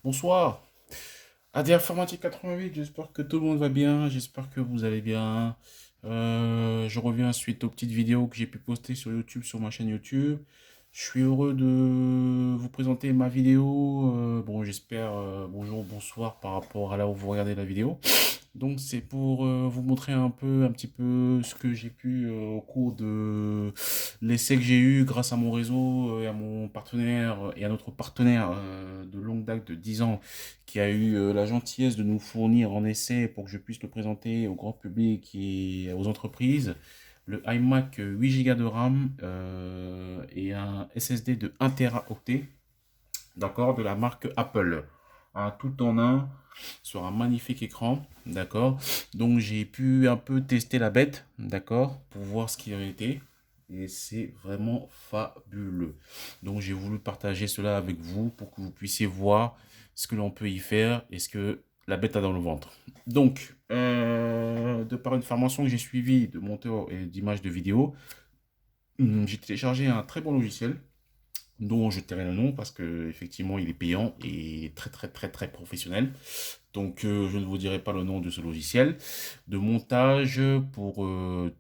Bonsoir, AD Informatique 88, j'espère que tout le monde va bien, j'espère que vous allez bien. Je reviens suite aux petites vidéos que j'ai pu poster sur YouTube, sur ma chaîne YouTube. Je suis heureux de vous présenter ma vidéo. Bon, j'espère bonjour, bonsoir par rapport à là où vous regardez la vidéo. Donc c'est pour vous montrer un petit peu ce que j'ai pu au cours de l'essai que j'ai eu grâce à mon réseau et à mon partenaire et à notre partenaire de longue date de 10 ans qui a eu la gentillesse de nous fournir en essai pour que je puisse le présenter au grand public et aux entreprises. Le iMac 8 Go de RAM et un SSD de 1 Teraoctet, d'accord, de la marque Apple. Un tout en un sur un magnifique écran, d'accord. Donc j'ai pu un peu tester la bête, d'accord, pour voir ce qu'il en était. Et c'est vraiment fabuleux. Donc j'ai voulu partager cela avec vous pour que vous puissiez voir ce que l'on peut y faire et ce que la bête a dans le ventre. Donc, de par une formation que j'ai suivie de monteur et d'image de vidéo, j'ai téléchargé un très bon logiciel dont je tairai le nom parce que effectivement il est payant et très très très très professionnel. Donc je ne vous dirai pas le nom de ce logiciel de montage pour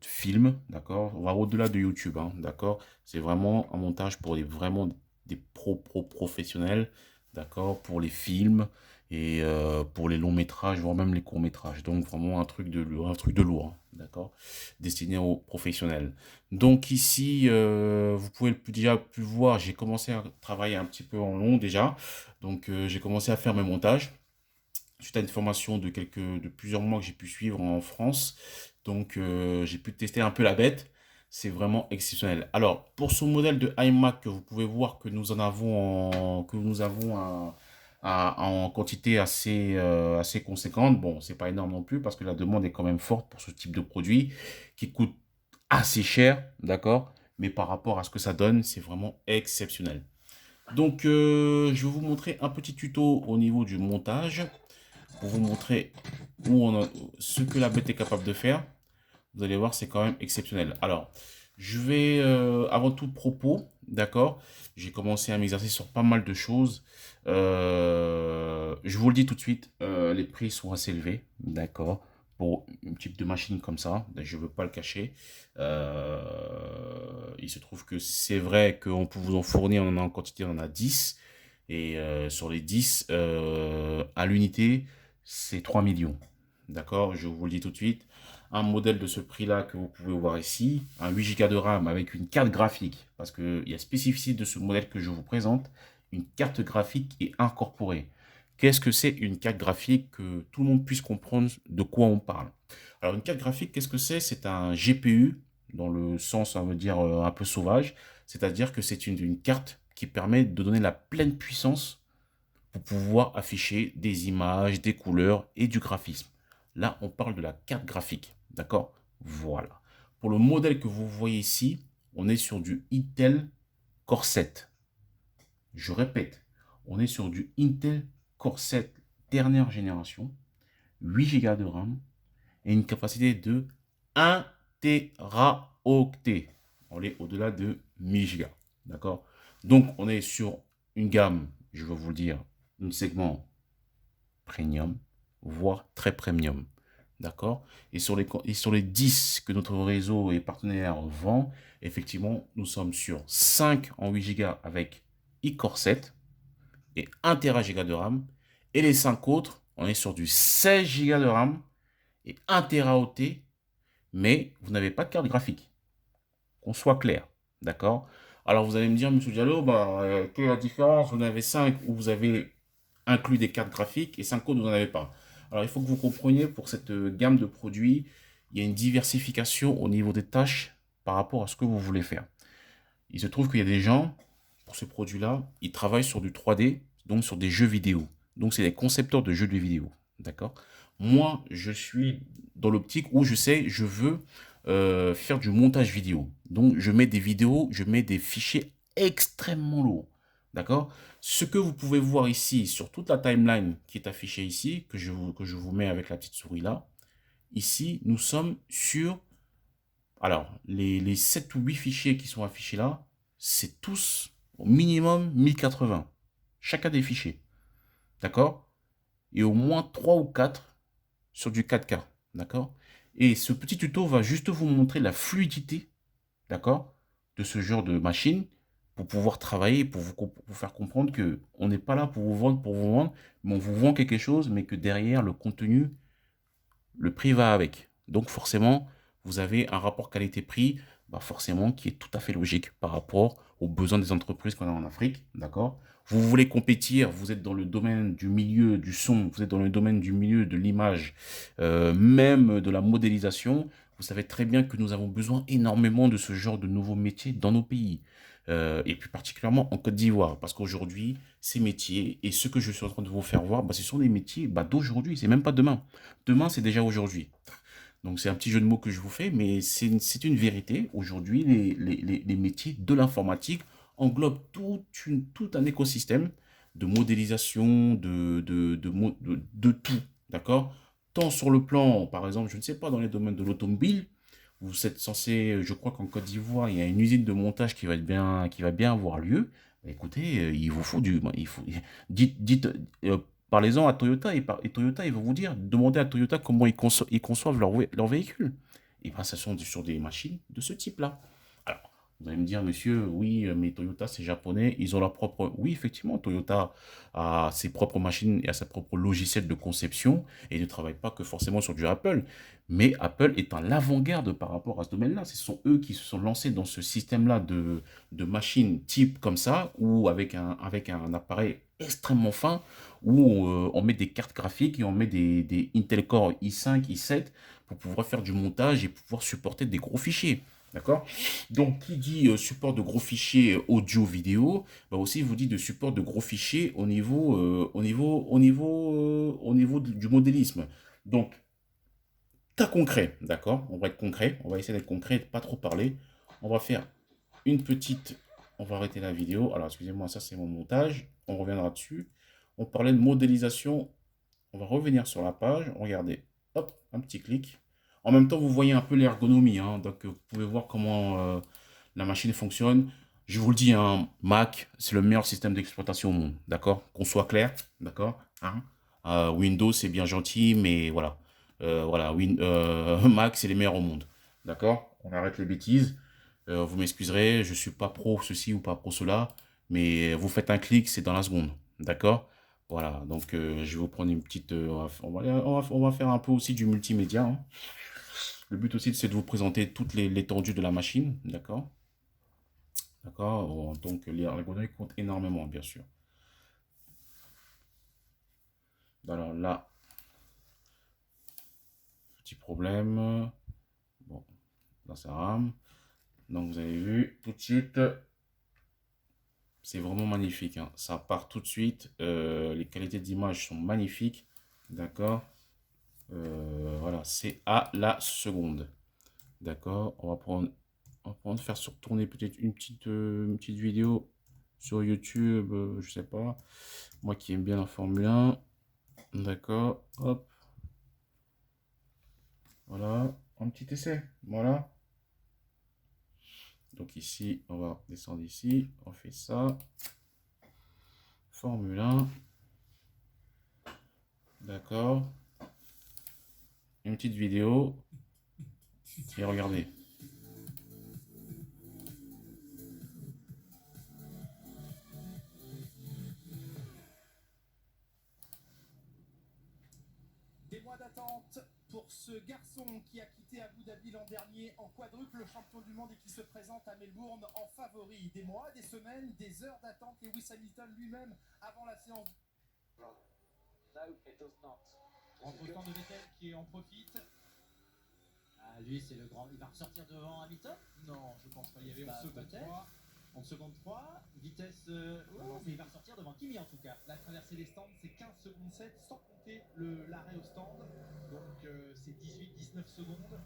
film, d'accord. On va au-delà de YouTube, hein, d'accord. C'est vraiment un montage pour vraiment des professionnels, d'accord, pour les films et pour les longs métrages, voire même les courts métrages. Donc vraiment un truc de lourd, hein, d'accord, destiné aux professionnels. Donc ici, vous pouvez déjà pu voir, j'ai commencé à travailler un petit peu en long déjà. Donc j'ai commencé à faire mes montages suite à une formation de plusieurs mois que j'ai pu suivre en France. Donc j'ai pu tester un peu la bête. C'est vraiment exceptionnel. Alors pour ce modèle de iMac que vous pouvez voir que nous en avons que nous avons en quantité assez conséquente. Bon, c'est pas énorme non plus parce que la demande est quand même forte pour ce type de produit qui coûte assez cher, d'accord? Mais par rapport à ce que ça donne, c'est vraiment exceptionnel. Donc, je vais vous montrer un petit tuto au niveau du montage pour vous montrer ce que la bête est capable de faire. Vous allez voir, c'est quand même exceptionnel. Alors, je vais, avant tout propos, d'accord, j'ai commencé à m'exercer sur pas mal de choses. Je vous le dis tout de suite, les prix sont assez élevés, d'accord, pour un type de machine comme ça, je ne veux pas le cacher. Il se trouve que c'est vrai qu'on peut vous en fournir, on en a en quantité, on en a 10. Et sur les 10, à l'unité, c'est 3 millions. D'accord, je vous le dis tout de suite. Un modèle de ce prix-là que vous pouvez voir ici, un 8 Go de RAM avec une carte graphique, parce qu'il y a spécificité de ce modèle que je vous présente, une carte graphique est incorporée. Qu'est-ce que c'est une carte graphique? Que tout le monde puisse comprendre de quoi on parle. Alors une carte graphique, qu'est-ce que c'est? C'est un GPU, dans le sens, on va dire, un peu sauvage, c'est-à-dire que c'est une carte qui permet de donner la pleine puissance pour pouvoir afficher des images, des couleurs et du graphisme. Là, on parle de la carte graphique. D'accord? Voilà. Pour le modèle que vous voyez ici, on est sur du Intel Core 7. Je répète, on est sur du Intel Core 7 dernière génération, 8 Go de RAM et une capacité de 1 Teraoctet. On est au-delà de 1000 Go. D'accord? Donc, on est sur une gamme, je vais vous le dire, un segment premium, voire très premium. D'accord? Et sur les 10 que notre réseau et partenaire vend, effectivement, nous sommes sur 5 en 8 Go avec iCore 7 et 1 Tera de RAM. Et les 5 autres, on est sur du 16 Go de RAM et 1 Teraoctet, mais vous n'avez pas de carte graphique. Qu'on soit clair. D'accord? Alors vous allez me dire, Monsieur Diallo, bah, quelle est la différence? Vous en avez 5 où vous avez inclus des cartes graphiques et 5 autres, vous n'en avez pas. Alors, il faut que vous compreniez, pour cette gamme de produits, il y a une diversification au niveau des tâches par rapport à ce que vous voulez faire. Il se trouve qu'il y a des gens, pour ce produit-là, ils travaillent sur du 3D, donc sur des jeux vidéo. Donc, c'est des concepteurs de jeux de vidéo. D'accord? Moi, je suis dans l'optique où je sais, je veux faire du montage vidéo. Donc, je mets des vidéos, je mets des fichiers extrêmement lourds. D'accord? Ce que vous pouvez voir ici, sur toute la timeline qui est affichée ici, que je vous mets avec la petite souris là, ici, nous sommes sur alors, les 7 ou 8 fichiers qui sont affichés là, c'est tous au minimum 1080. Chacun des fichiers. d'accord? Et au moins 3 ou 4 sur du 4K, d'accord? Et ce petit tuto va juste vous montrer la fluidité, d'accord, de ce genre de machine pour pouvoir travailler, pour vous faire comprendre que on n'est pas là pour vous vendre, mais on vous vend quelque chose, mais que derrière le contenu, le prix va avec. Donc forcément, vous avez un rapport qualité-prix, bah forcément, qui est tout à fait logique par rapport aux besoins des entreprises qu'on a en Afrique, d'accord? Vous voulez compétir, vous êtes dans le domaine du milieu du son, vous êtes dans le domaine du milieu de l'image, même de la modélisation. Vous savez très bien que nous avons besoin énormément de ce genre de nouveaux métiers dans nos pays. Et plus particulièrement en Côte d'Ivoire, parce qu'aujourd'hui, ces métiers et ce que je suis en train de vous faire voir, bah, ce sont des métiers bah, d'aujourd'hui, c'est même pas demain. Demain, c'est déjà aujourd'hui. Donc, c'est un petit jeu de mots que je vous fais, mais c'est une vérité. Aujourd'hui, les métiers de l'informatique englobent tout un écosystème de modélisation, de tout. D'accord? Tant sur le plan, par exemple, je ne sais pas, dans les domaines de l'automobile, vous êtes censé, je crois qu'en Côte d'Ivoire, il y a une usine de montage qui va bien avoir lieu. Bah, écoutez, il vous faut dites, parlez-en à Toyota et Toyota, ils vont vous dire, demandez à Toyota comment ils conçoivent leur véhicule. Et bien, ce sont sur des machines de ce type-là. Alors, vous allez me dire, monsieur, oui, mais Toyota, c'est japonais, ils ont leur propre. Oui, effectivement, Toyota a ses propres machines et a sa propre logiciel de conception et ne travaille pas que forcément sur du Apple. Mais Apple est en avant-garde par rapport à ce domaine-là. Ce sont eux qui se sont lancés dans ce système-là de machines type comme ça, ou avec un appareil extrêmement fin, où on met des cartes graphiques et on met des Intel Core i5, i7 pour pouvoir faire du montage et pouvoir supporter des gros fichiers. D'accord? Donc, qui dit support de gros fichiers audio-vidéo, bah aussi vous dit de support de gros fichiers au niveau du modélisme. Donc, cas concret, d'accord? On va être concret, on va essayer d'être concret, de pas trop parler. On va faire une petite. On va arrêter la vidéo. Alors, excusez-moi, ça c'est mon montage. On reviendra dessus. On parlait de modélisation. On va revenir sur la page. Regardez. Hop, un petit clic. En même temps, vous voyez un peu l'ergonomie, hein. Donc, vous pouvez voir comment la machine fonctionne. Je vous le dis, hein, Mac, c'est le meilleur système d'exploitation au monde. D'accord? Qu'on soit clair. D'accord? Hein. Windows, c'est bien gentil, mais voilà. Voilà, Mac, c'est les meilleurs au monde. D'accord? On arrête les bêtises. Vous m'excuserez, je suis pas pro ceci ou pas pro cela, mais vous faites un clic, c'est dans la seconde. D'accord? Voilà, donc je vais vous prendre une petite. On va faire un peu aussi du multimédia, hein. Le but aussi, c'est de vous présenter toute l'étendue de la machine. D'accord? D'accord? Bon, donc l'ergonomie compte énormément, bien sûr. Alors là, petit problème. Bon, là ça rame. Donc vous avez vu tout de suite, c'est vraiment magnifique, hein. Ça part tout de suite. Les qualités d'image sont magnifiques. D'accord. Voilà, c'est à la seconde. D'accord. On va prendre, faire tourner peut-être une petite vidéo sur YouTube, je sais pas. Moi qui aime bien la Formule 1. D'accord. Hop. Voilà. Un petit essai. Voilà. Donc ici, on va descendre ici. On fait ça. Formule 1. D'accord. Une petite vidéo. Et regardez. Des mois d'attente pour ce garçon qui a quitté Abu Dhabi l'an dernier en quadruple champion du monde et qui se présente à Melbourne en favori. Des mois, des semaines, des heures d'attente. Lewis Hamilton lui-même avant la séance. No, it does not. Entre-temps de Vettel qui en profite. Ah, lui, c'est le grand. Il va ressortir devant Hamilton? Non, je pense pas. Il y avait Bah, en seconde peut-être. 3. En seconde 3, vitesse. Non, mais il va ressortir devant Kimi en tout cas. La traversée des stands, c'est 15 secondes 7, sans compter l'arrêt au stand. Donc c'est 18-19 secondes.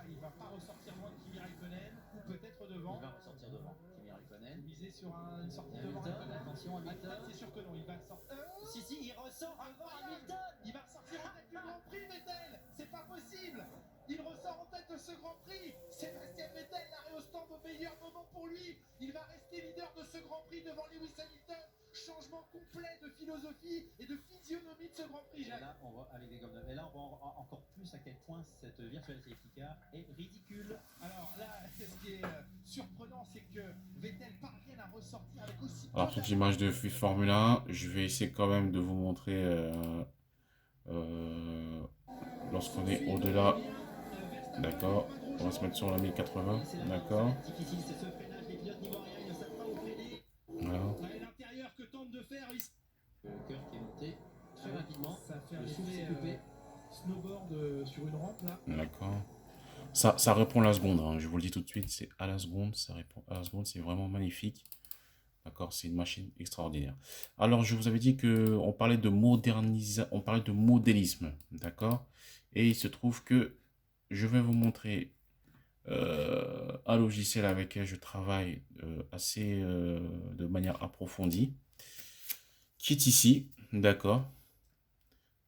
Il va pas ressortir loin de Kimi Raikkonen, ou peut-être devant. Il va ressortir devant Kimi Raikkonen. Miser sur une sortie devant Hamilton, Raikkonen. attention Hamilton. C'est sûr que non, il va sortir. Si, si, il ressort devant Hamilton. Il va ressortir en tête du Grand Prix, Vettel. C'est pas possible. Il ressort en tête de ce Grand Prix. Sébastien Vettel, l'arrêt au stand au meilleur moment pour lui. Il va rester leader de ce Grand Prix devant Lewis Hamilton, changement complet de philosophie et de physionomie de ce Grand Prix, Et Jacques. là, on voit avec des gommes neuves. Et là, on voit encore plus à quel point cette virtual safety car est ridicule. Alors là, ce qui est surprenant, c'est que Vettel parvienne à ressortir avec aussi peu Alors, toute d'attaque. image de Formule 1, je vais essayer quand même de vous montrer lorsqu'on est au-delà. D'accord. On va se mettre sur la 1080. Et c'est là D'accord. ça va être difficile, c'est ce freinage des pilotes niveau arrière, ils ne savent pas où freiner. Voilà. Et l'intérieur que tente de faire ici. Le cœur qui est monté très rapidement. Ça fait un Le souffle s'est effet coupé. snowboard sur une rampe là. D'accord. Ça répond à la seconde, hein. Je vous le dis tout de suite, c'est à la seconde, ça répond à la seconde, c'est vraiment magnifique. D'accord, c'est une machine extraordinaire. Alors, je vous avais dit que on parlait de on parlait de modélisme, d'accord? Et il se trouve que je vais vous montrer un logiciel avec lequel je travaille assez de manière approfondie, qui est ici, d'accord?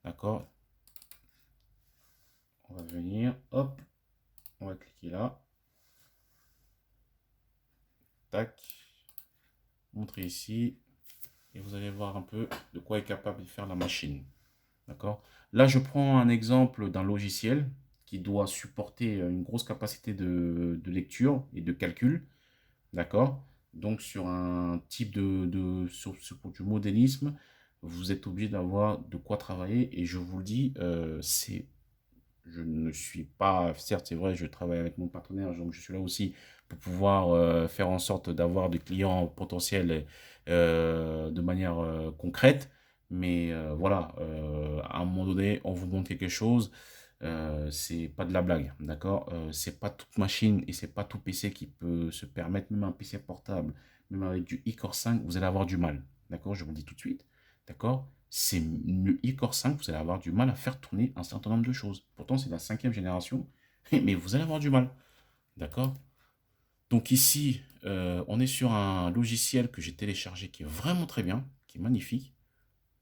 D'accord. On va venir, hop, on va cliquer là, tac, montrer ici, et vous allez voir un peu de quoi est capable de faire la machine. D'accord? Là, je prends un exemple d'un logiciel qui doit supporter une grosse capacité de lecture et de calcul. D'accord? Donc, sur un type sur du modélisme, vous êtes obligé d'avoir de quoi travailler. Et je vous le dis, je ne suis pas, certes, c'est vrai, je travaille avec mon partenaire, donc je suis là aussi pour pouvoir faire en sorte d'avoir des clients potentiels de manière concrète. Mais voilà, à un moment donné, on vous montre quelque chose, c'est pas de la blague, d'accord? C'est pas toute machine et c'est pas tout PC qui peut se permettre, même un PC portable, même avec du iCore 5, vous allez avoir du mal, d'accord? Je vous le dis tout de suite, d'accord? C'est le iCore 5, vous allez avoir du mal à faire tourner un certain nombre de choses. Pourtant, c'est la 5e génération, mais vous allez avoir du mal, d'accord? Donc ici, on est sur un logiciel que j'ai téléchargé qui est vraiment très bien, qui est magnifique,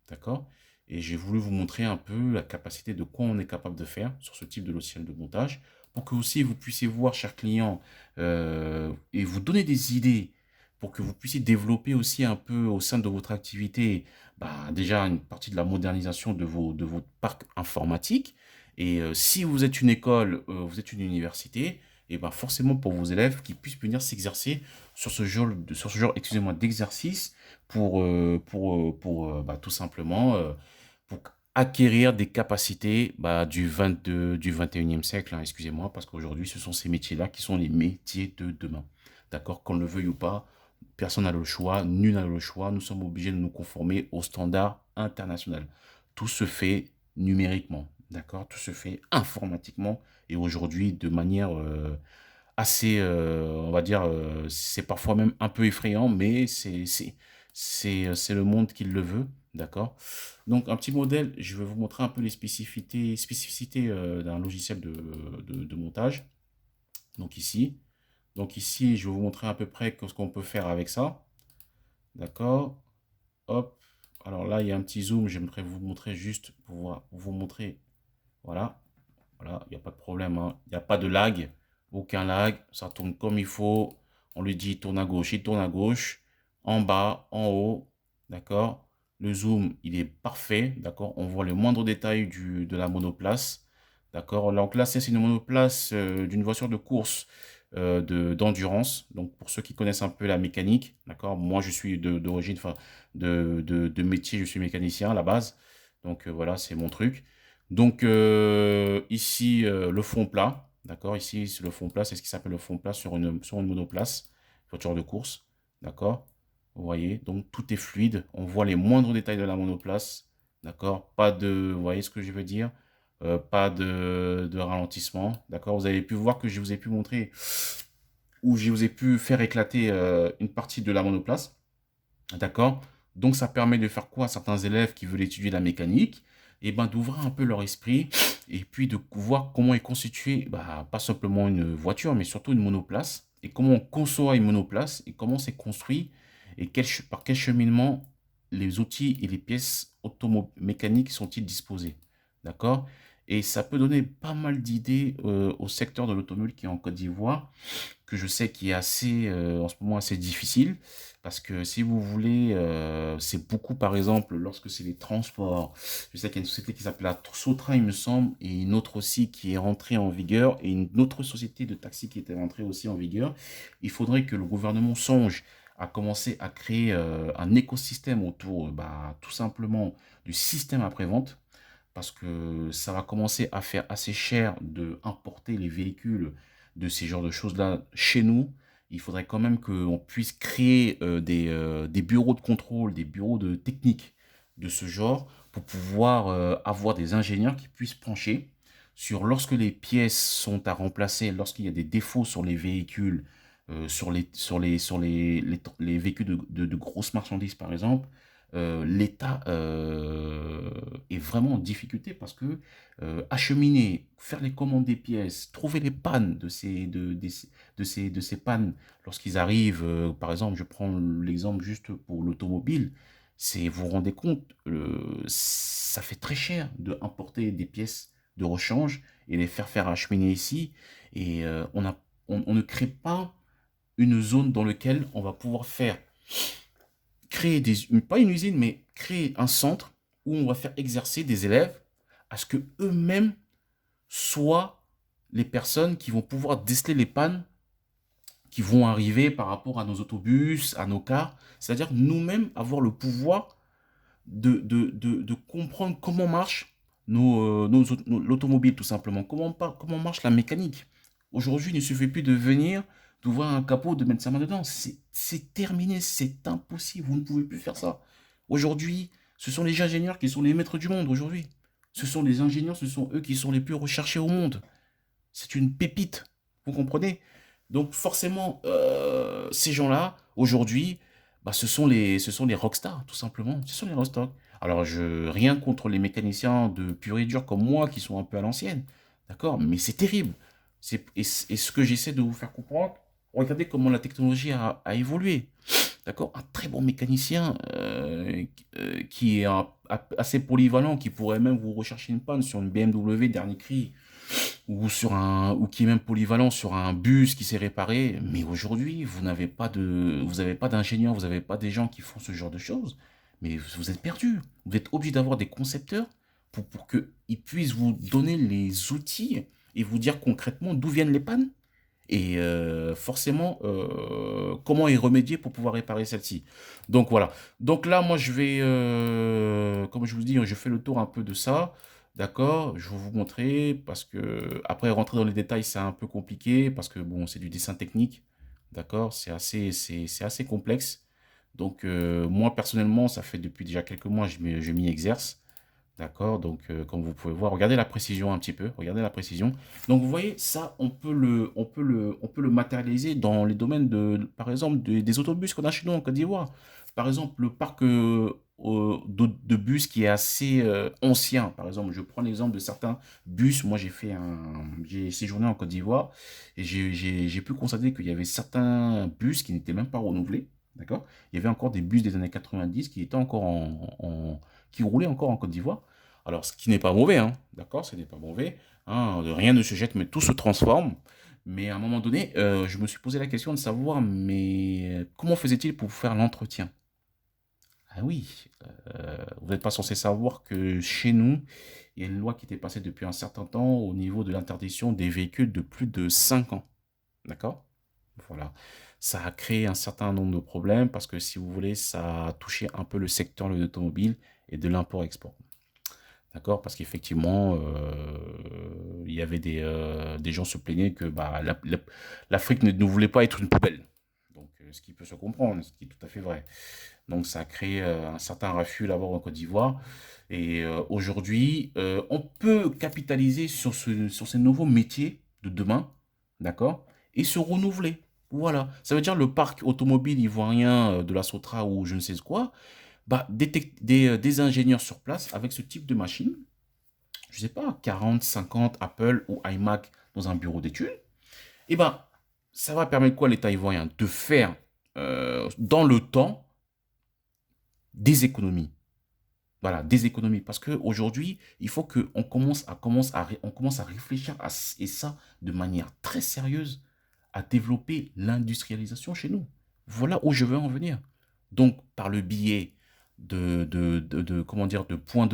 d'accord? Et j'ai voulu vous montrer un peu la capacité de quoi on est capable de faire sur ce type de logiciel de montage, pour que aussi vous puissiez voir, chers clients, et vous donner des idées, pour que vous puissiez développer aussi un peu au sein de votre activité, bah, déjà une partie de la modernisation de votre parc informatique. Et si vous êtes une école, vous êtes une université, et ben forcément pour vos élèves qui puissent venir s'exercer sur ce genre, excusez-moi, d'exercice pour tout simplement pour acquérir des capacités du 21e siècle, hein, excusez-moi, parce qu'aujourd'hui, ce sont ces métiers-là qui sont les métiers de demain. D'accord? Qu'on le veuille ou pas, personne n'a le choix, nul n'a le choix, nous sommes obligés de nous conformer aux standards internationaux. Tout se fait numériquement, d'accord? Tout se fait informatiquement et aujourd'hui de manière assez, on va dire, c'est parfois même un peu effrayant, mais c'est le monde qui le veut, d'accord? Donc, un petit modèle, je vais vous montrer un peu les spécificités d'un logiciel de montage. Donc ici, je vais vous montrer à peu près ce qu'on peut faire avec ça, d'accord? Hop, alors là, il y a un petit zoom, j'aimerais vous montrer juste pour vous montrer, voilà. Voilà, il n'y a pas de problème, hein. Il n'y a pas de lag, aucun lag, ça tourne comme il faut. On lui dit tourne à gauche, il tourne à gauche, en bas, en haut, d'accord? Le zoom, il est parfait, d'accord? On voit le moindre détail de la monoplace, d'accord? Donc là, c'est une monoplace d'une voiture de course d'endurance. Donc pour ceux qui connaissent un peu la mécanique, d'accord? Moi, je suis d'origine, enfin, de métier, je suis mécanicien à la base. Donc voilà, c'est mon truc. Donc ici, le fond plat, d'accord? Ici, c'est le fond plat, c'est ce qui s'appelle le fond plat sur une monoplace, voiture de course, d'accord? Vous voyez, donc tout est fluide, on voit les moindres détails de la monoplace, d'accord? Pas de, vous voyez ce que je veux dire? Pas de ralentissement, d'accord? Vous avez pu voir que je vous ai pu montrer, où je vous ai pu faire éclater une partie de la monoplace, d'accord? Donc ça permet de faire quoi à certains élèves qui veulent étudier la mécanique? Et ben d'ouvrir un peu leur esprit et puis de voir comment est constituée, bah, pas simplement une voiture, mais surtout une monoplace, et comment on conçoit une monoplace, et comment c'est construit, et par quel cheminement les outils et les pièces automécaniques sont-ils disposés. D'accord? Et ça peut donner pas mal d'idées au secteur de l'automobile qui est en Côte d'Ivoire, que je sais qui est assez, en ce moment assez difficile. Parce que si vous voulez, c'est beaucoup par exemple lorsque c'est les transports. Je sais qu'il y a une société qui s'appelle la Sotra, il me semble, et une autre aussi qui est rentrée en vigueur, et une autre société de taxi qui était rentrée aussi en vigueur. Il faudrait que le gouvernement songe à commencer à créer un écosystème autour, bah, tout simplement, du système après-vente parce que ça va commencer à faire assez cher de importer les véhicules de ces genres de choses-là chez nous. Il faudrait quand même qu'on puisse créer des bureaux de contrôle, des bureaux de technique de ce genre pour pouvoir avoir des ingénieurs qui puissent pencher sur lorsque les pièces sont à remplacer, lorsqu'il y a des défauts sur les véhicules, sur les véhicules de grosses marchandises par exemple, l'État est vraiment en difficulté parce que acheminer, faire les commandes des pièces, trouver les pannes de ces pannes lorsqu'ils arrivent, par exemple, je prends l'exemple juste pour l'automobile, vous vous rendez compte, ça fait très cher de importer des pièces de rechange et les faire acheminer ici et on ne crée pas une zone dans laquelle on va pouvoir créer pas une usine, mais créer un centre où on va faire exercer des élèves à ce que eux-mêmes soient les personnes qui vont pouvoir déceler les pannes qui vont arriver par rapport à nos autobus, à nos cars. C'est-à-dire nous-mêmes avoir le pouvoir de comprendre comment marche l'automobile, tout simplement. Comment marche la mécanique. Aujourd'hui, il ne suffit plus de venir, d'ouvrir un capot, de mettre sa main dedans. C'est terminé, c'est impossible. Vous ne pouvez plus faire ça. Aujourd'hui, ce sont les ingénieurs qui sont les maîtres du monde aujourd'hui. Ce sont les ingénieurs, ce sont eux qui sont les plus recherchés au monde. C'est une pépite. Vous comprenez? Donc forcément, ces gens-là, aujourd'hui, bah, ce sont les rockstars, tout simplement. Ce sont les rockstars. Alors, rien contre les mécaniciens de pur et dur comme moi, qui sont un peu à l'ancienne. D'accord? Mais c'est terrible. Et ce que j'essaie de vous faire comprendre, regardez comment la technologie a évolué. D'accord? Un très bon mécanicien qui est assez polyvalent, qui pourrait même vous rechercher une panne sur une BMW dernier cri, ou qui est même polyvalent sur un bus qui s'est réparé. Mais aujourd'hui, vous n'avez pas d'ingénieurs, vous n'avez pas des gens qui font ce genre de choses. Mais vous êtes perdu. Vous êtes obligé d'avoir des concepteurs pour qu'ils puissent vous donner les outils et vous dire concrètement d'où viennent les pannes et forcément comment y remédier pour pouvoir réparer celle-ci. Donc voilà. Donc là, moi, je vais, comme je vous dis, je fais le tour un peu de ça. D'accord? Je vais vous montrer parce que après rentrer dans les détails, c'est un peu compliqué parce que bon, c'est du dessin technique. D'accord? C'est assez complexe. Donc moi, personnellement, ça fait depuis déjà quelques mois, je m'y exerce. D'accord? Donc, comme vous pouvez voir, regardez la précision un petit peu. Regardez la précision. Donc, vous voyez, ça, on peut le matérialiser dans les domaines par exemple, des autobus qu'on a chez nous en Côte d'Ivoire. Par exemple, le parc de bus qui est assez ancien. Par exemple, je prends l'exemple de certains bus. Moi, j'ai séjourné en Côte d'Ivoire et j'ai pu constater qu'il y avait certains bus qui n'étaient même pas renouvelés. D'accord? Il y avait encore des bus des années 90 qui étaient encore qui roulaient encore en Côte d'Ivoire. Alors, ce qui n'est pas mauvais, hein, d'accord, ce n'est pas mauvais, hein, rien ne se jette, mais tout se transforme. Mais à un moment donné, je me suis posé la question de savoir, mais comment faisait-il pour faire l'entretien? Ah oui, vous n'êtes pas censé savoir que chez nous, il y a une loi qui était passée depuis un certain temps au niveau de l'interdiction des véhicules de plus de 5 ans. D'accord? Voilà. Ça a créé un certain nombre de problèmes parce que si vous voulez, ça a touché un peu le secteur de l'automobile et de l'import-export. D'accord? Parce qu'effectivement, il y avait des gens se plaignaient que bah, l'Afrique ne voulait pas être une poubelle. Donc, ce qui peut se comprendre, ce qui est tout à fait vrai. Donc, ça a créé un certain refus là-bas en Côte d'Ivoire. Et aujourd'hui, on peut capitaliser sur ces nouveaux métiers de demain, d'accord? Et se renouveler. Voilà. Ça veut dire le parc automobile ivoirien de la Sotra ou je ne sais quoi, bah, des ingénieurs sur place avec ce type de machine, je sais pas, 40, 50 Apple ou iMac dans un bureau d'études, et ben, ça va permettre quoi l'État ivoirien? De faire dans le temps des économies. Voilà, des économies. Parce qu'aujourd'hui, il faut qu'on commence à réfléchir et ça de manière très sérieuse, à développer l'industrialisation chez nous. Voilà où je veux en venir. Donc, par le biais comment dire, de points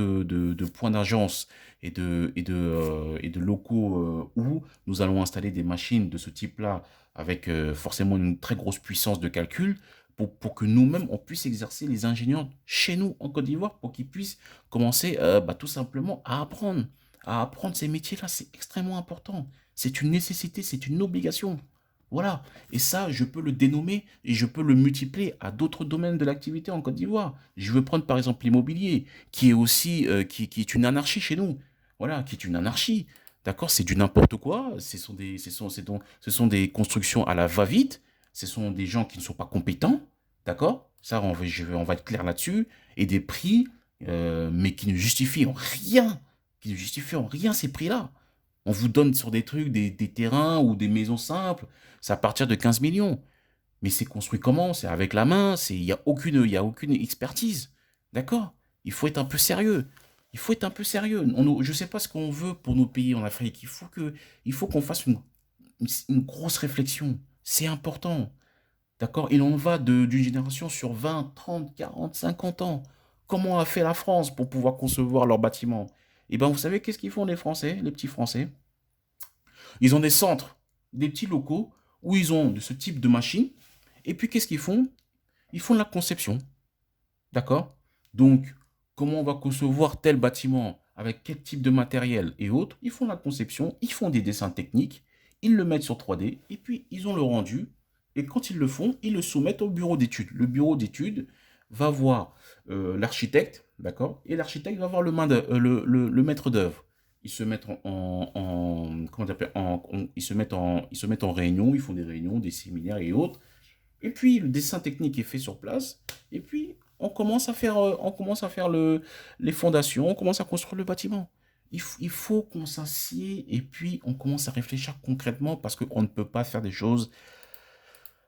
d'agence et de locaux où nous allons installer des machines de ce type-là avec forcément une très grosse puissance de calcul, pour que nous-mêmes, on puisse exercer les ingénieurs chez nous en Côte d'Ivoire, pour qu'ils puissent commencer tout simplement à apprendre ces métiers-là. C'est extrêmement important. C'est une nécessité, c'est une obligation. Voilà. Et ça, je peux le dénommer et je peux le multiplier à d'autres domaines de l'activité en Côte d'Ivoire. Je veux prendre par exemple l'immobilier, qui est aussi qui est une anarchie chez nous. Voilà, qui est une anarchie. D'accord? C'est du n'importe quoi. Ce sont des constructions à la va-vite. Ce sont des gens qui ne sont pas compétents. D'accord? Ça, on va être clair là-dessus. Et des prix, mais qui ne justifient en rien. Qui ne justifient en rien ces prix-là. On vous donne sur des trucs, des terrains ou des maisons simples, c'est à partir de 15 millions. Mais c'est construit comment? C'est avec la main, il y a aucune expertise. D'accord? Il faut être un peu sérieux. Il faut être un peu sérieux. Je ne sais pas ce qu'on veut pour nos pays en Afrique. Il faut qu'on fasse une grosse réflexion. C'est important. D'accord? Il en va d'une génération sur 20, 30, 40, 50 ans. Comment a fait la France pour pouvoir concevoir leurs bâtiments? Eh bien, vous savez qu'est-ce qu'ils font les Français, les petits Français? Ils ont des centres, des petits locaux où ils ont de ce type de machines. Et puis, qu'est-ce qu'ils font? Ils font de la conception. D'accord? Donc, comment on va concevoir tel bâtiment avec quel type de matériel et autres? Ils font la conception, ils font des dessins techniques, ils le mettent sur 3D et puis ils ont le rendu. Et quand ils le font, ils le soumettent au bureau d'études. Le bureau d'études va voir l'architecte, d'accord? Et l'architecte va voir le maître d'œuvre. Ils se mettent comment on appelle, ils se mettent en réunion, ils font des réunions, des séminaires et autres. Et puis le dessin technique est fait sur place. Et puis on commence à faire les fondations, on commence à construire le bâtiment. Il faut qu'on s'assied et puis on commence à réfléchir concrètement parce qu'on ne peut pas faire des choses,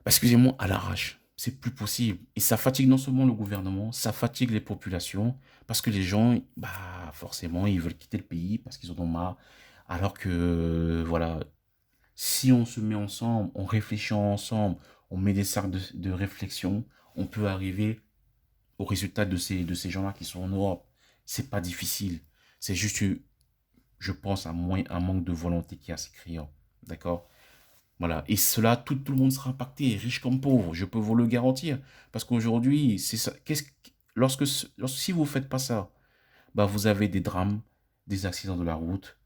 excusez-moi, à l'arrache. C'est plus possible. Et ça fatigue non seulement le gouvernement, ça fatigue les populations parce que les gens, bah, forcément, ils veulent quitter le pays parce qu'ils en ont marre. Alors que, voilà, si on se met ensemble, on réfléchit ensemble, on met des cercles de réflexion, on peut arriver au résultat de ces gens-là qui sont en Europe. C'est pas difficile. C'est juste, je pense, un manque de volonté qui a s'écrit. D'accord? Voilà. Et cela, tout le monde sera impacté, riche comme pauvre. Je peux vous le garantir. Parce qu'aujourd'hui, c'est ça. Si vous faites pas ça, bah, vous avez des drames, des accidents de la route,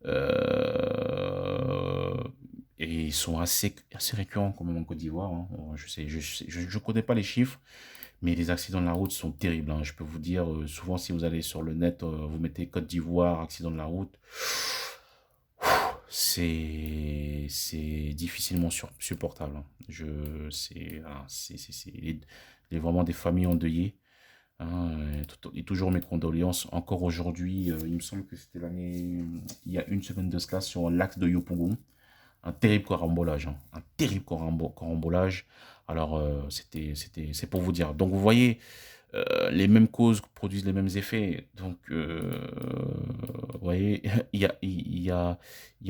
euh, et ils sont assez récurrents comme en Côte d'Ivoire. Hein. Je connais pas les chiffres, mais les accidents de la route sont terribles. Hein. Je peux vous dire, souvent si vous allez sur le net, vous mettez Côte d'Ivoire, accident de la route, c'est difficilement supportable. Hein. Voilà, vraiment des familles endeuillées. Hein, et toujours mes condoléances. Encore aujourd'hui, il me semble que c'était il y a une semaine de cela sur l'axe de Yopougon. Un terrible carambolage. Hein, un terrible carambolage. Alors, c'est pour vous dire. Donc, vous voyez, les mêmes causes produisent les mêmes effets. Donc, vous voyez, il y a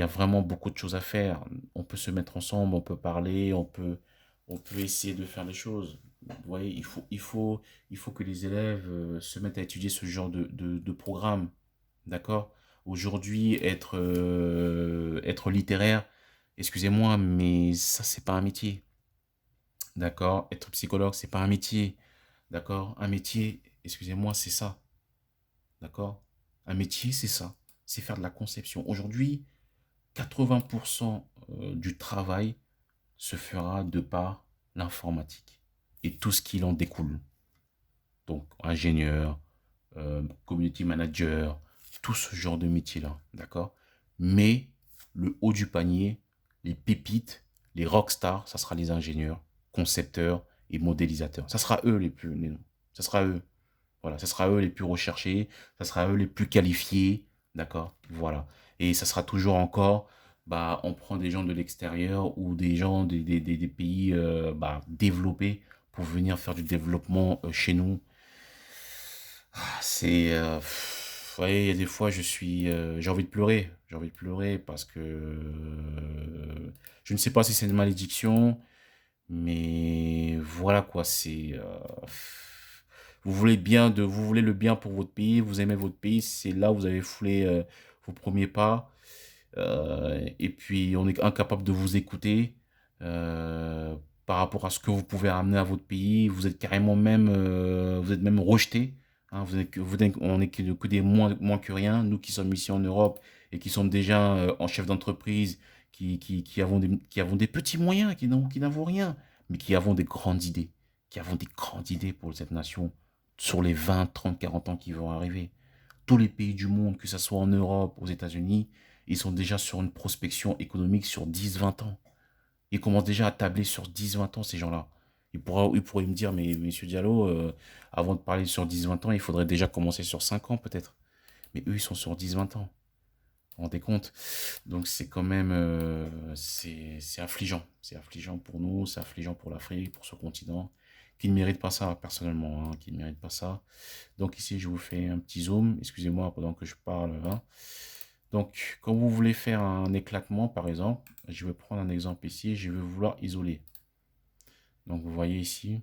vraiment beaucoup de choses à faire. On peut se mettre ensemble, on peut parler, on peut essayer de faire les choses. Vous voyez, il faut que les élèves se mettent à étudier ce genre de programme. D'accord? Aujourd'hui, être littéraire, excusez-moi, mais ça, c'est pas un métier. D'accord? Être psychologue, c'est pas un métier. D'accord? Un métier, excusez-moi, c'est ça. D'accord? Un métier, c'est ça. C'est faire de la conception. Aujourd'hui, 80% du travail se fera de par l'informatique et tout ce qui en découle. Donc, ingénieur, community manager, tout ce genre de métier-là. D'accord? Mais le haut du panier, les pépites, les rockstars, ça sera les ingénieurs, concepteurs et modélisateurs. Ça sera eux ça sera eux. Voilà, ça sera eux les plus recherchés, ça sera eux les plus qualifiés, d'accord? Voilà. Et ça sera toujours encore, bah, on prend des gens de l'extérieur ou des gens des pays bah, développés pour venir faire du développement chez nous. C'est, vous voyez, il y a des fois, j'ai envie de pleurer. J'ai envie de pleurer parce que je ne sais pas si c'est une malédiction, mais voilà quoi. Vous voulez le bien pour votre pays, vous aimez votre pays, c'est là où vous avez foulé vos premiers pas. Et puis, on est incapable de vous écouter euh, par rapport à ce que vous pouvez ramener à votre pays. Vous êtes carrément même, vous êtes même rejeté. Hein, on est que des moins que rien. Nous qui sommes ici en Europe et qui sommes déjà en chef d'entreprise, qui avons des petits moyens, qui n'avons rien, mais qui avons des grandes idées, qui avons des grandes idées pour cette nation sur les 20, 30, 40 ans qui vont arriver. Tous les pays du monde, que ce soit en Europe, aux États-Unis, ils sont déjà sur une prospection économique sur 10, 20 ans. Ils commencent déjà à tabler sur 10, 20 ans, ces gens-là. Ils pourraient me dire, mais monsieur Diallo, avant de parler sur 10, 20 ans, il faudrait déjà commencer sur 5 ans peut-être. Mais eux, ils sont sur 10, 20 ans. Vous vous rendez compte? Donc c'est quand même, c'est affligeant. C'est affligeant pour nous, c'est affligeant pour l'Afrique, pour ce continent, qui ne mérite pas ça, personnellement, hein, qui ne mérite pas ça. Donc ici, je vous fais un petit zoom. Excusez-moi pendant que je parle, hein. Donc, quand vous voulez faire un éclatement, par exemple, je vais prendre un exemple ici, je vais vouloir isoler. Donc, vous voyez ici,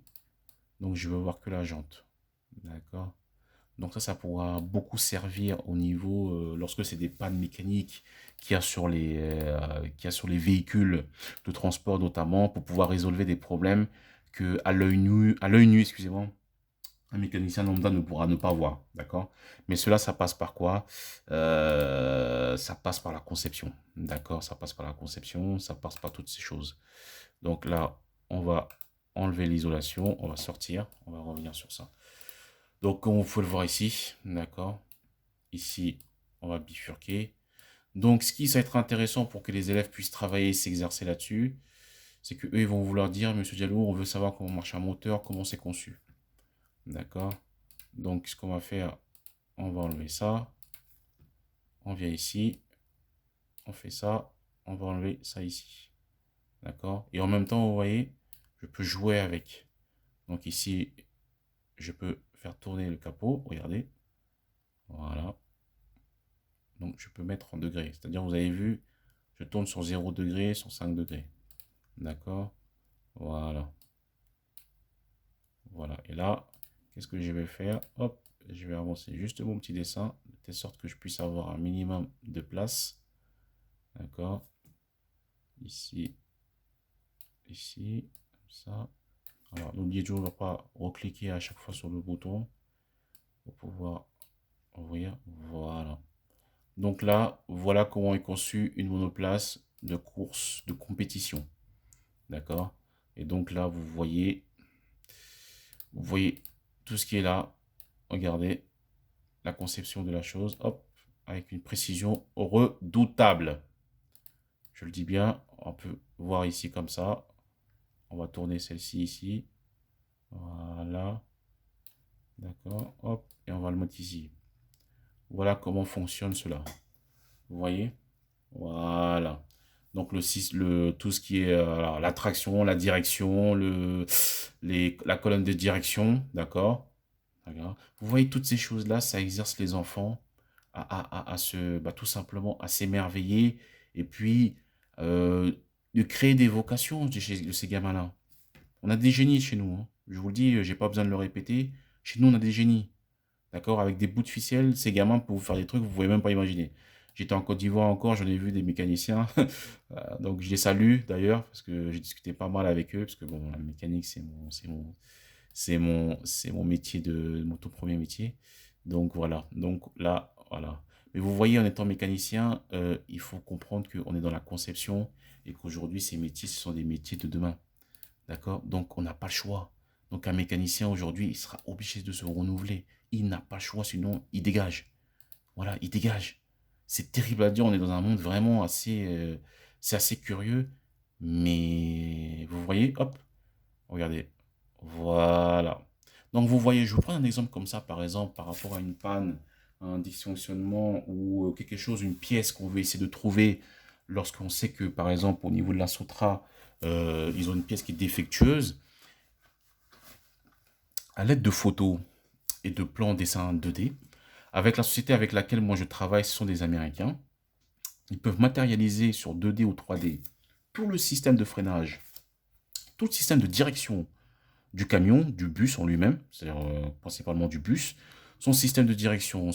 donc je veux voir que la jante. D'accord? Donc ça pourra beaucoup servir au niveau, lorsque c'est des pannes mécaniques qu'il y a sur les véhicules de transport notamment, pour pouvoir résolver des problèmes que à l'œil nu, excusez-moi, un mécanicien lambda ne pourra ne pas voir, d'accord? Mais cela, ça passe par quoi? Ça passe par la conception, d'accord? Ça passe par la conception, ça passe par toutes ces choses. Donc là, on va enlever l'isolation, on va sortir, on va revenir sur ça. Donc, comme vous pouvez le voir ici, d'accord? Ici, on va bifurquer. Donc, ce qui va être intéressant pour que les élèves puissent travailler et s'exercer là-dessus, c'est qu'eux, ils vont vouloir dire, Monsieur Diallo, on veut savoir comment marche un moteur, comment c'est conçu. D'accord? Donc, ce qu'on va faire, on va enlever ça. On vient ici. On fait ça. On va enlever ça ici. D'accord? Et en même temps, vous voyez, je peux jouer avec. Donc ici, je peux faire tourner le capot. Regardez. Voilà. Donc, je peux mettre en degrés. C'est-à-dire, vous avez vu, je tourne sur 0 degré, sur 5 degrés. D'accord? Voilà. Voilà. Et là, qu'est-ce que je vais faire? Hop, je vais avancer juste mon petit dessin, de telle sorte que je puisse avoir un minimum de place. D'accord? Ici, ici, comme ça. Alors, n'oubliez toujours pas recliquer à chaque fois sur le bouton pour pouvoir ouvrir. Voilà. Donc là, voilà comment est conçue une monoplace de course, de compétition. D'accord? Et donc là, vous voyez tout ce qui est là. Regardez la conception de la chose. Hop, avec une précision redoutable. Je le dis bien, on peut voir ici comme ça. On va tourner celle-ci ici. Voilà. D'accord. Hop, et on va le mettre ici. Voilà comment fonctionne cela. Vous voyez? Voilà. Donc tout ce qui est l'attraction, la direction, la colonne de direction, d'accord? Vous voyez toutes ces choses-là, ça exerce les enfants tout simplement à s'émerveiller et puis de créer des vocations de ces gamins-là. On a des génies chez nous, hein. Je vous le dis, j'ai pas besoin de le répéter. Chez nous, on a des génies. D'accord? Avec des bouts de ficelle, ces gamins peuvent vous faire des trucs que vous ne pouvez même pas imaginer. J'étais en Côte d'Ivoire encore, j'en ai vu des mécaniciens. Donc je les salue d'ailleurs, parce que j'ai discuté pas mal avec eux, parce que bon, la mécanique, c'est mon métier mon tout premier métier. Donc voilà. Donc là, voilà. Mais vous voyez, en étant mécanicien, il faut comprendre qu'on est dans la conception et qu'aujourd'hui, ces métiers, ce sont des métiers de demain. D'accord? Donc on n'a pas le choix. Donc un mécanicien aujourd'hui, il sera obligé de se renouveler. Il n'a pas le choix, sinon il dégage. Voilà, il dégage. C'est terrible à dire, on est dans un monde vraiment c'est assez curieux. Mais vous voyez, hop, regardez. Voilà. Donc vous voyez, je vous prends un exemple comme ça, par exemple, par rapport à une panne, un dysfonctionnement ou quelque chose, une pièce qu'on veut essayer de trouver lorsqu'on sait que, par exemple, au niveau de la Sotra, ils ont une pièce qui est défectueuse. À l'aide de photos, et de plans en dessin 2D. Avec la société avec laquelle moi je travaille, ce sont des Américains. Ils peuvent matérialiser sur 2D ou 3D tout le système de freinage, tout le système de direction du camion, du bus en lui-même, c'est-à-dire principalement du bus, son système de direction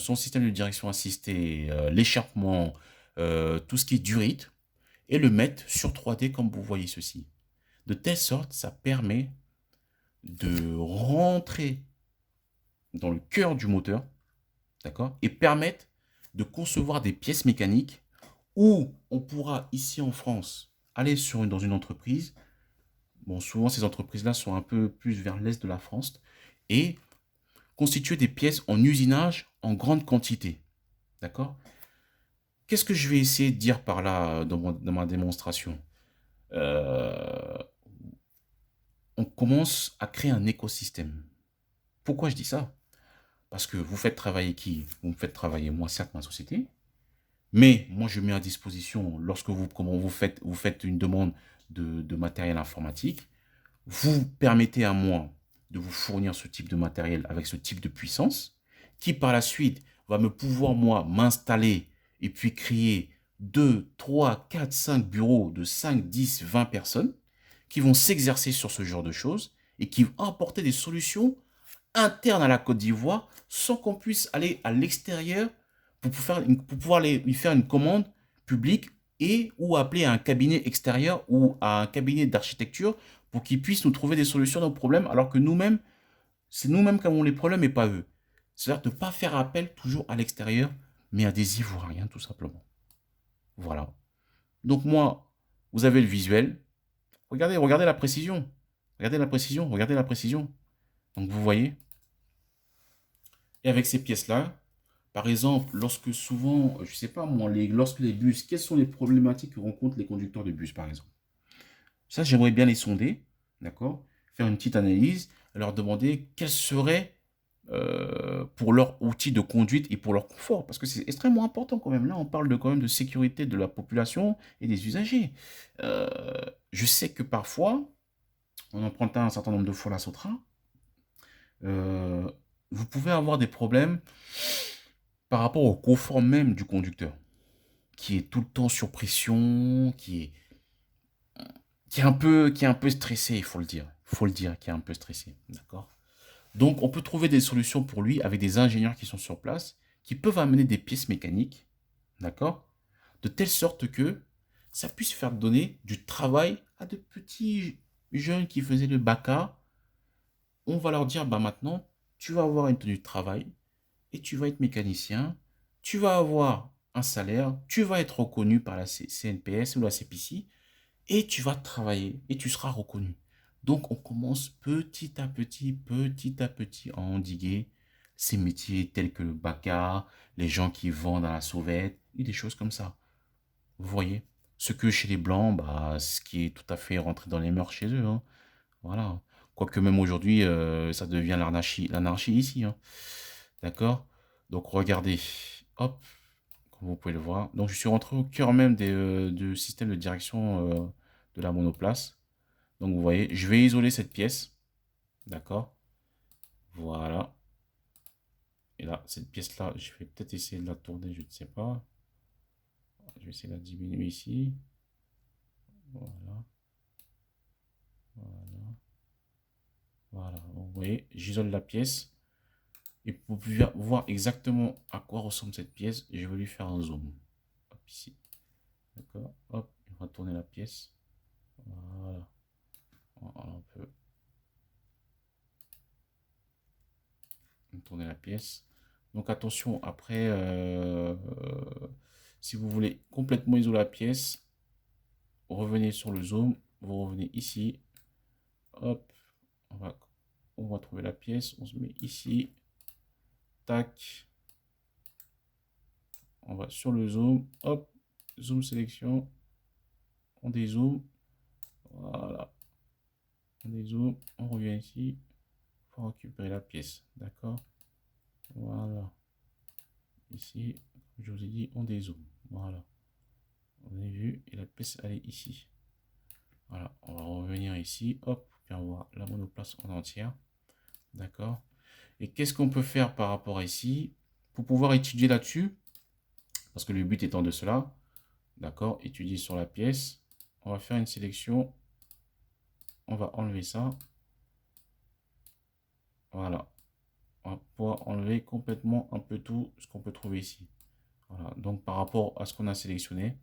assistée, l'échappement, tout ce qui est durite, et le mettre sur 3D comme vous voyez ceci. De telle sorte, ça permet de rentrer dans le cœur du moteur, d'accord, et permettre de concevoir des pièces mécaniques où on pourra, ici en France, aller dans une entreprise. Bon, souvent, ces entreprises-là sont un peu plus vers l'est de la France et constituer des pièces en usinage en grande quantité. D'accord? Qu'est-ce que je vais essayer de dire par là dans ma démonstration? Euh, on commence à créer un écosystème. Pourquoi je dis ça? Parce que vous faites travailler qui? Vous me faites travailler, moi, certes, ma société, mais moi, je mets à disposition, lorsque vous faites une demande de matériel informatique, vous permettez à moi de vous fournir ce type de matériel avec ce type de puissance, qui par la suite va me pouvoir, moi, m'installer et puis créer 2, 3, 4, 5 bureaux de 5, 10, 20 personnes qui vont s'exercer sur ce genre de choses et qui vont apporter des solutions internes à la Côte d'Ivoire sans qu'on puisse aller à l'extérieur pour pouvoir lui faire une commande publique et ou appeler à un cabinet extérieur ou à un cabinet d'architecture pour qu'ils puissent nous trouver des solutions à nos problèmes alors que nous-mêmes, c'est nous-mêmes qui avons les problèmes et pas eux. C'est-à-dire de ne pas faire appel toujours à l'extérieur, mais à des Ivoiriens tout simplement. Voilà. Donc moi, vous avez le visuel. Regardez la précision. Regardez la précision, regardez la précision. Donc vous voyez. Et avec ces pièces-là, par exemple, lorsque souvent, je ne sais pas moi, lorsque les bus, quelles sont les problématiques que rencontrent les conducteurs de bus, par exemple? Ça, j'aimerais bien les sonder, d'accord? Faire une petite analyse, leur demander quels seraient pour leur outil de conduite et pour leur confort, parce que c'est extrêmement important quand même. Là, on parle quand même de sécurité de la population et des usagers. Euh, je sais que parfois, en empruntant un certain nombre de fois la Sotra, euh, vous pouvez avoir des problèmes par rapport au confort même du conducteur, qui est tout le temps sur pression, qui est un peu stressé, il faut le dire. Il faut le dire, qui est un peu stressé. D'accord? Donc, on peut trouver des solutions pour lui avec des ingénieurs qui sont sur place, qui peuvent amener des pièces mécaniques, d'accord? De telle sorte que ça puisse faire donner du travail à de petits jeunes qui faisaient le baca. On va leur dire, bah maintenant, tu vas avoir une tenue de travail et tu vas être mécanicien, tu vas avoir un salaire, tu vas être reconnu par la CNPS ou la CPC, et tu vas travailler et tu seras reconnu. Donc, on commence petit à petit à endiguer ces métiers tels que le baca, les gens qui vendent à la sauvette et des choses comme ça. Vous voyez? Ce que chez les Blancs, bah, ce qui est tout à fait rentré dans les mœurs chez eux, hein. Voilà. Quoique même aujourd'hui, ça devient l'anarchie ici, hein. D'accord? Donc, regardez. Hop, comme vous pouvez le voir. Donc, je suis rentré au cœur même du système de direction de la monoplace. Donc, vous voyez, je vais isoler cette pièce. D'accord? Voilà. Et là, cette pièce-là, je vais peut-être essayer de la tourner, je ne sais pas. Je vais essayer de la diminuer ici. Voilà. Voilà. Voilà. Vous voyez, j'isole la pièce. Et pour pouvoir voir exactement à quoi ressemble cette pièce, je vais lui faire un zoom. Hop, ici. D'accord? Hop, on va tourner la pièce. Voilà. Voilà, on peut tourner la pièce. Donc attention, après, si vous voulez complètement isoler la pièce, revenez sur le zoom, vous revenez ici, hop, on va trouver la pièce, on se met ici, tac, on va sur le zoom, hop, zoom sélection, on dézoome, voilà, on dézoome, on revient ici, pour récupérer la pièce, d'accord, voilà, ici, je vous ai dit, on dézoome, voilà. On a vu, et la pièce elle est ici. Voilà, on va revenir ici, hop, pour bien voir la monoplace en entière. D'accord. Et qu'est-ce qu'on peut faire par rapport à ici pour pouvoir étudier là-dessus? Parce que le but étant de cela, d'accord, étudier sur la pièce. On va faire une sélection. On va enlever ça. Voilà. On va pouvoir enlever complètement un peu tout ce qu'on peut trouver ici. Voilà. Donc, par rapport à ce qu'on a sélectionné,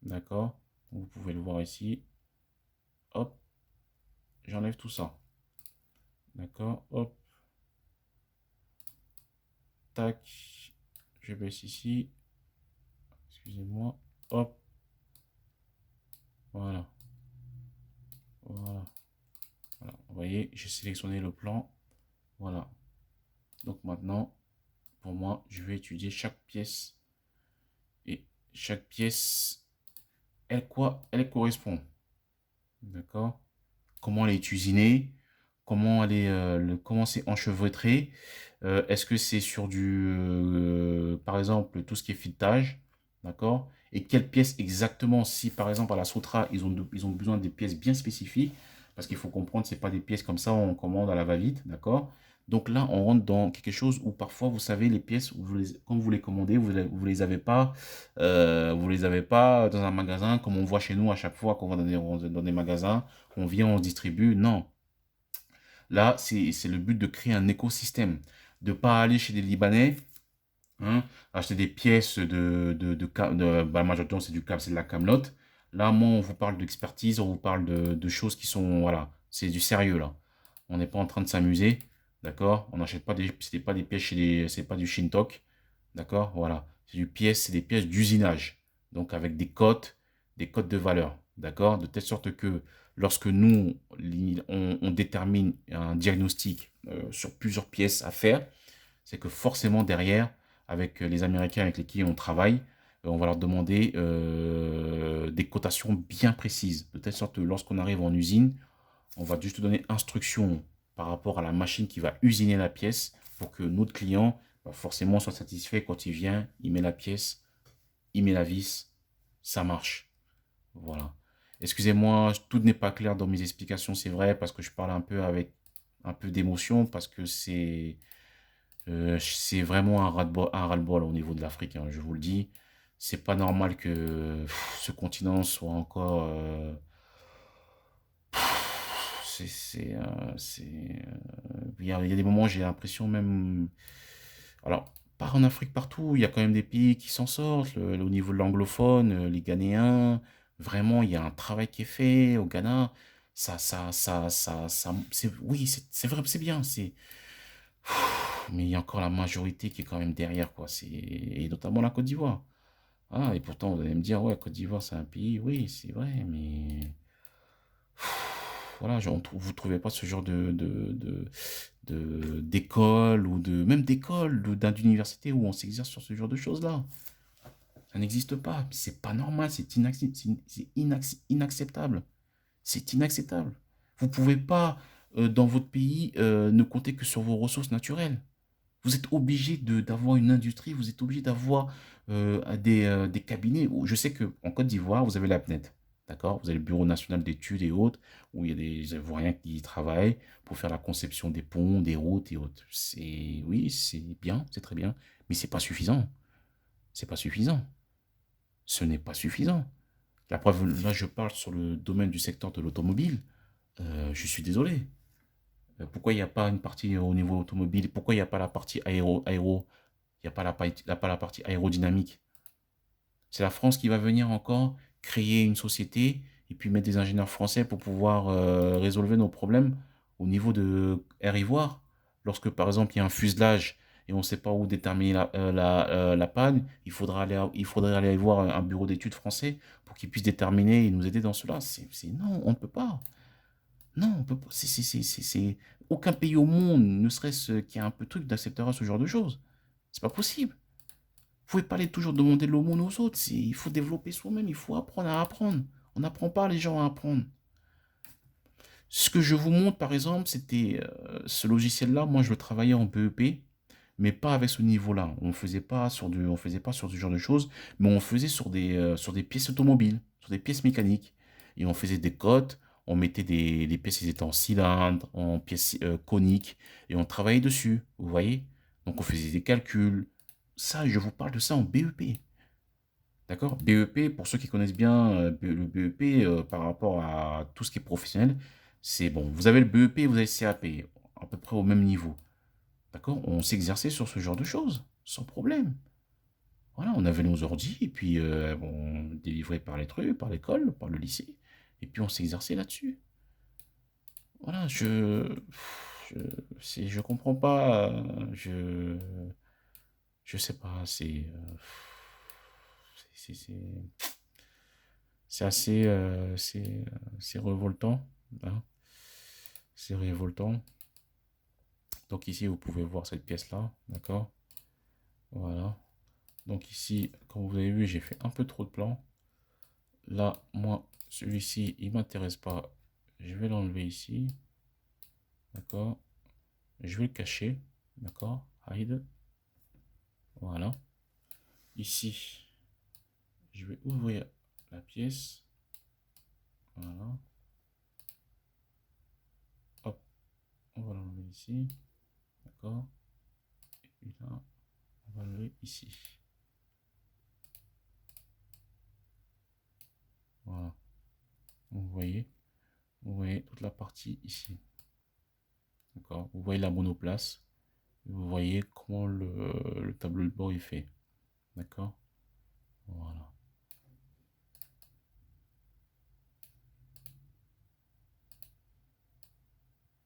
d'accord, vous pouvez le voir ici. Hop, j'enlève tout ça. D'accord, hop, tac, je baisse ici. Excusez-moi, hop, voilà. Voilà. Voilà. Vous voyez, j'ai sélectionné le plan. Voilà. Donc maintenant, pour moi, je vais étudier chaque pièce. Et chaque pièce, elle correspond. D'accord? Comment elle est usinée? Comment elle est, comment c'est enchevêtré? Est-ce que c'est sur par exemple, tout ce qui est filetage? D'accord? Et quelle pièce exactement? Si par exemple à la Soutra, ils ont besoin des pièces bien spécifiques, parce qu'il faut comprendre, c'est pas des pièces comme ça, on commande à la va-vite, d'accord? Donc là, on rentre dans quelque chose où parfois, vous savez, les pièces, quand vous les commandez, vous les avez pas, vous les avez pas dans un magasin, comme on voit chez nous à chaque fois qu'on va dans des magasins, on vient, on distribue. Non. Là, c'est le but de créer un écosystème, de pas aller chez des Libanais, hein, acheter des pièces bah, la majorité du temps, c'est du câble, c'est de la camelote. Là, moi, on vous parle d'expertise, on vous parle de choses qui sont, voilà, c'est du sérieux, là. On n'est pas en train de s'amuser, d'accord? On n'achète pas c'est pas des pièces c'est pas du Shintok, d'accord? Voilà. C'est des pièces d'usinage. Donc, avec des codes de valeur, d'accord? De telle sorte que lorsque nous, on détermine un diagnostic sur plusieurs pièces à faire, c'est que forcément derrière, avec les Américains avec lesquels on travaille, on va leur demander des cotations bien précises. De telle sorte que lorsqu'on arrive en usine, on va juste donner instruction par rapport à la machine qui va usiner la pièce pour que notre client, bah, forcément, soit satisfait quand il vient, il met la pièce, il met la vis, ça marche. Voilà. Excusez-moi, tout n'est pas clair dans mes explications, c'est vrai, parce que je parle un peu avec un peu d'émotion, parce que c'est vraiment un ras-le-bol au niveau de l'Afrique, hein, je vous le dis. C'est pas normal que ce continent soit encore. Il y a des moments, j'ai l'impression même. Alors, pas en Afrique partout, il y a quand même des pays qui s'en sortent. Au niveau de l'anglophone, les Ghanéens, vraiment, il y a un travail qui est fait au Ghana. Oui, c'est vrai, c'est bien. Mais il y a encore la majorité qui est quand même derrière, quoi. Et notamment la Côte d'Ivoire. Ah, et pourtant, vous allez me dire, ouais, Côte d'Ivoire, c'est un pays, oui, c'est vrai, mais voilà, vous trouvez pas ce genre d'école ou même d'école, d'université où on s'exerce sur ce genre de choses-là. Ça n'existe pas. C'est pas normal, inacceptable. C'est inacceptable. Vous pouvez pas, dans votre pays, ne compter que sur vos ressources naturelles. Vous êtes obligé d'avoir une industrie, vous êtes obligé d'avoir des cabinets. Je sais qu'en Côte d'Ivoire, vous avez la PNED, d'accord? Vous avez le Bureau national d'études et autres, où il y a des Ivoiriens qui y travaillent pour faire la conception des ponts, des routes et autres. Oui, c'est bien, c'est très bien, mais c'est pas suffisant. C'est pas suffisant. Ce n'est pas suffisant. La preuve, là, je parle sur le domaine du secteur de l'automobile. Je suis désolé. Pourquoi il n'y a pas une partie au niveau automobile? Pourquoi il n'y a pas la partie aéro? Il n'y a pas la partie aérodynamique. C'est la France qui va venir encore créer une société et puis mettre des ingénieurs français pour pouvoir résolver nos problèmes au niveau de Air Ivoire. Lorsque, par exemple, il y a un fuselage et on ne sait pas où déterminer la panne, il faudrait aller voir un bureau d'études français pour qu'ils puissent déterminer et nous aider dans cela. Non, on ne peut pas. Non, on peut pas. Aucun pays au monde, ne serait-ce qui a un peu de truc, d'acceptera ce genre de choses. C'est pas possible. Vous pouvez pas aller toujours demander de l'aumône aux autres. Il faut développer soi-même, il faut apprendre à apprendre. On n'apprend pas les gens à apprendre. Ce que je vous montre, par exemple, c'était ce logiciel-là. Moi, je le travaillais en BEP, mais pas avec ce niveau-là. On faisait pas sur ce genre de choses, mais on faisait sur des pièces automobiles, sur des pièces mécaniques. Et on faisait des cotes, on mettait les pièces, ils étaient en cylindre, en pièces coniques, et on travaillait dessus, vous voyez? Donc on faisait des calculs. Ça, je vous parle de ça en BEP. D'accord? BEP, pour ceux qui connaissent bien le BEP par rapport à tout ce qui est professionnel, c'est bon. Vous avez le BEP, vous avez le CAP, à peu près au même niveau. D'accord? On s'exerçait sur ce genre de choses, sans problème. Voilà, on avait nos ordis, et puis on délivrait par les trucs, par l'école, par le lycée, et puis on s'exerçait là-dessus. Voilà, je comprends pas, je sais pas, c'est assez, c'est révoltant, hein, c'est révoltant. Donc ici, vous pouvez voir cette pièce-là, d'accord? Voilà. Donc ici, comme vous avez vu, j'ai fait un peu trop de plans. Là, moi, celui-ci, il m'intéresse pas. Je vais l'enlever ici. D'accord. Je vais le cacher. D'accord. Hide. Voilà. Ici, je vais ouvrir la pièce. Voilà. Hop. On va l'enlever ici. D'accord. Et puis là, on va l'enlever ici. Voilà. Vous voyez toute la partie ici. D'accord. Vous voyez la monoplace. Vous voyez comment le tableau de bord est fait. D'accord. Voilà.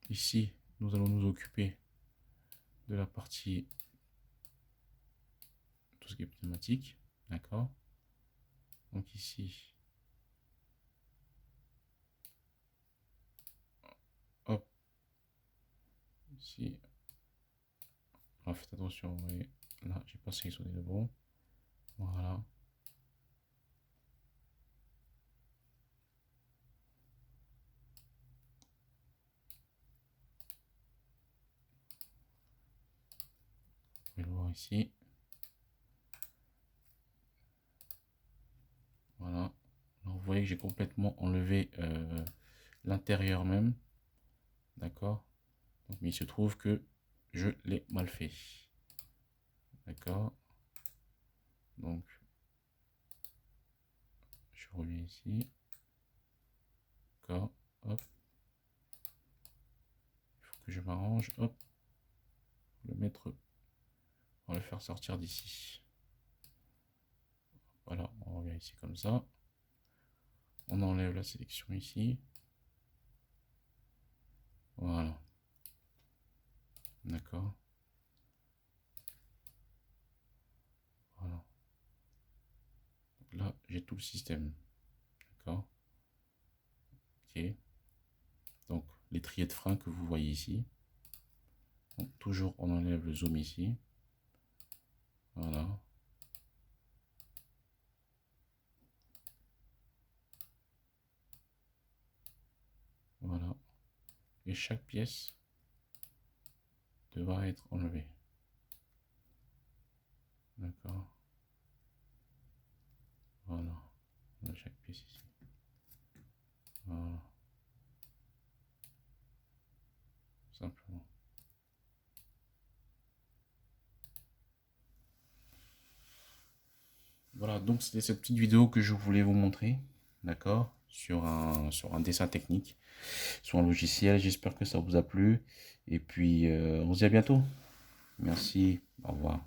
Ici, nous allons nous occuper de la partie, tout ce qui est pneumatique. D'accord. Donc ici, hop, ici, alors faites attention, vous voyez, là, j'ai pas sélectionné le bon. Voilà. Vous pouvez le voir ici. Voilà. Alors, vous voyez que j'ai complètement enlevé l'intérieur même. D'accord. Donc, mais il se trouve que je l'ai mal fait. D'accord. Donc, je reviens ici. D'accord. Hop. Il faut que je m'arrange. Hop. Le mettre. On va le faire sortir d'ici. Voilà. On revient ici comme ça. On enlève la sélection ici. Voilà. D'accord. Voilà. Donc là, j'ai tout le système. D'accord. Ok. Donc, l'étrier de frein que vous voyez ici. Donc, toujours, on enlève le zoom ici. Voilà. Voilà. Et chaque pièce devra être enlevée. D'accord. Voilà. On a chaque pièce ici. Voilà. Simplement. Voilà, donc c'était cette petite vidéo que je voulais vous montrer, d'accord, sur un dessin technique, sur un logiciel. J'espère que ça vous a plu. Et puis, on se dit à bientôt. Merci, au revoir.